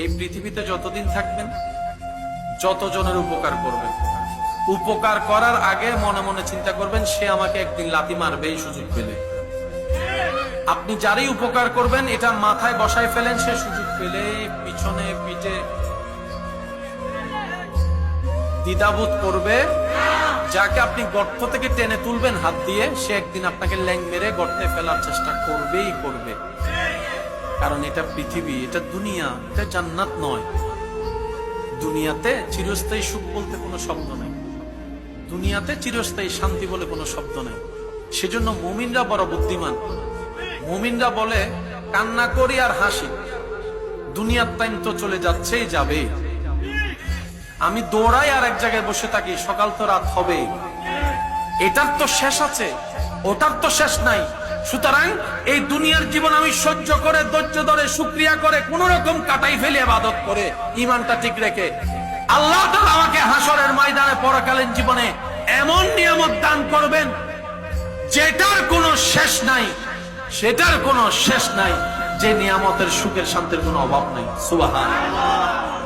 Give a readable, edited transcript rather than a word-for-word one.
এই পৃথিবীতে যতদিন থাকবেন যতজনের উপকার করবেন, উপকার করার আগে মনে মনে চিন্তা করবেন সে আমাকে একদিন লাথি মারবে এই সুযোগ পেলে। আপনি যারই উপকার করবেন এটা মাথায় বসায় ফেলেন, সে সুযোগ পেলে পিছনে পিঠে দ্বিধাবোধ করবে। যাকে আপনি গর্ত থেকে টেনে তুলবেন হাত দিয়ে, সে একদিন আপনাকে ল্যাং মেরে গর্তে ফেলার চেষ্টা করবেই করবে। কারণ এটা পৃথিবী, এটা দুনিয়া, এটা জান্নাত নয়। দুনিয়াতে চিরস্থায়ী সুখ বলতে কোনো শব্দ নেই, দুনিয়াতে চিরস্থায়ী শান্তি বলে কোনো শব্দ নেই। সেজন্য মুমিনরা বড় বুদ্ধিমান। মুমিনরা বলে কান্না করি আর হাসি, দুনিয়ার টাইম তো চলে যাচ্ছেই যাবে। আমি দৌড়াই আর এক জায়গায় বসে থাকি, সকাল তো রাত হবে, এটার তো শেষ আছে, ওটার তো শেষ নাই। সুতরাং এই দুনিয়ার জীবন আমি সহ্য করে, ধৈর্য ধরে, শুকরিয়া করে, কোন রকম কাটাই ফেলে ইবাদত করে, ইমানটা ঠিক রেখে আল্লাহ তাআলা আমাকে হাসরের ময়দানে পরকালীন জীবনে এমন নিয়ামত দান করবেন যেটার কোনো শেষ নাই, সেটার কোনো শেষ নাই, যে নিয়ামতের সুখের শান্তির কোনো অভাব নাই। সুবহানাল্লাহ।